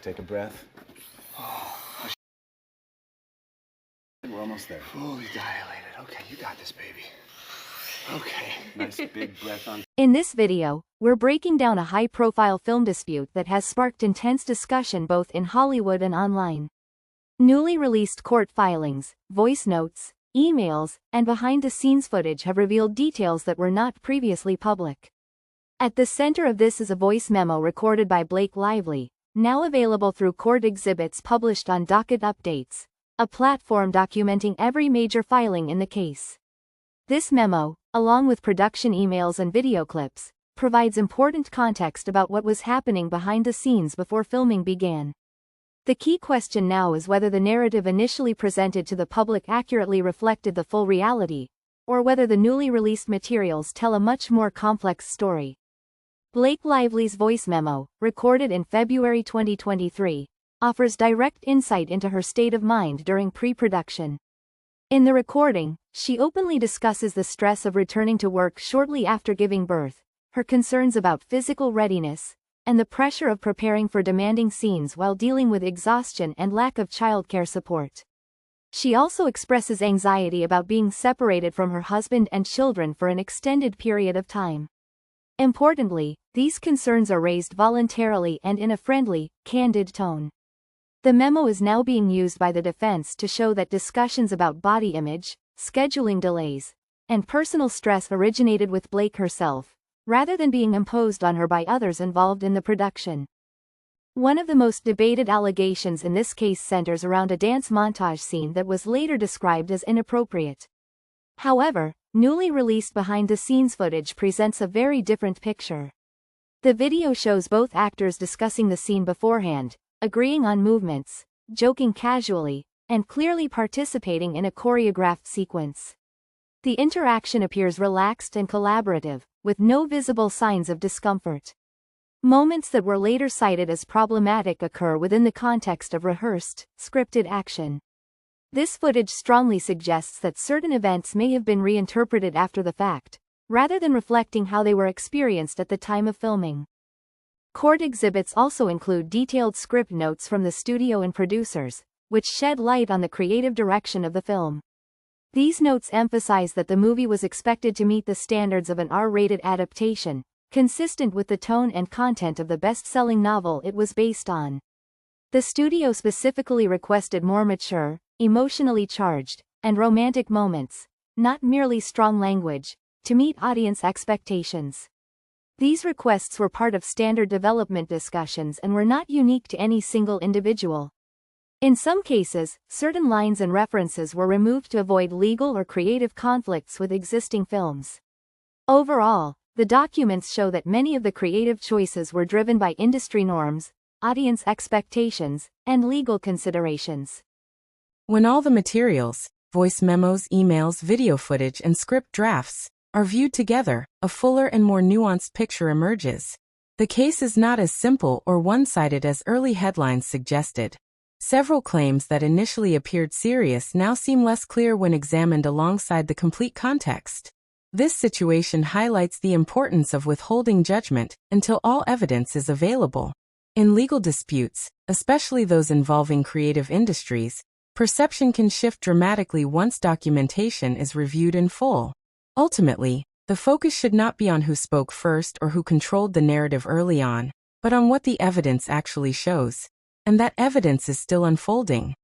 Take a breath. We're almost there. Fully dilated. Okay, you got this, baby. Okay. Nice big breath on. In this video, we're breaking down a high-profile film dispute that has sparked intense discussion both in Hollywood and online. Newly released court filings, voice notes, emails, and behind-the-scenes footage have revealed details that were not previously public. At the center of this is a voice memo recorded by Blake Lively, now available through court exhibits published on Docket Updates, a platform documenting every major filing in the case. This memo, along with production emails and video clips, provides important context about what was happening behind the scenes before filming began. The key question now is whether the narrative initially presented to the public accurately reflected the full reality, or whether the newly released materials tell a much more complex story. Blake Lively's voice memo, recorded in February 2023, offers direct insight into her state of mind during pre-production. In the recording, she openly discusses the stress of returning to work shortly after giving birth, her concerns about physical readiness, and the pressure of preparing for demanding scenes while dealing with exhaustion and lack of childcare support. She also expresses anxiety about being separated from her husband and children for an extended period of time. Importantly, these concerns are raised voluntarily and in a friendly, candid tone. The memo is now being used by the defense to show that discussions about body image, scheduling delays, and personal stress originated with Blake herself, rather than being imposed on her by others involved in the production. One of the most debated allegations in this case centers around a dance montage scene that was later described as inappropriate. However, newly released behind-the-scenes footage presents a very different picture. The video shows both actors discussing the scene beforehand, agreeing on movements, joking casually, and clearly participating in a choreographed sequence. The interaction appears relaxed and collaborative, with no visible signs of discomfort. Moments that were later cited as problematic occur within the context of rehearsed, scripted action. This footage strongly suggests that certain events may have been reinterpreted after the fact, rather than reflecting how they were experienced at the time of filming. Court exhibits also include detailed script notes from the studio and producers, which shed light on the creative direction of the film. These notes emphasize that the movie was expected to meet the standards of an R-rated adaptation, consistent with the tone and content of the best-selling novel it was based on. The studio specifically requested more mature, emotionally charged, and romantic moments, not merely strong language, to meet audience expectations. These requests were part of standard development discussions and were not unique to any single individual. In some cases, certain lines and references were removed to avoid legal or creative conflicts with existing films. Overall, the documents show that many of the creative choices were driven by industry norms, audience expectations, and legal considerations. When all the materials, voice memos, emails, video footage, and script drafts, are viewed together, a fuller and more nuanced picture emerges. The case is not as simple or one-sided as early headlines suggested. Several claims that initially appeared serious now seem less clear when examined alongside the complete context. This situation highlights the importance of withholding judgment until all evidence is available. In legal disputes, especially those involving creative industries, perception can shift dramatically once documentation is reviewed in full. Ultimately, the focus should not be on who spoke first or who controlled the narrative early on, but on what the evidence actually shows. And that evidence is still unfolding.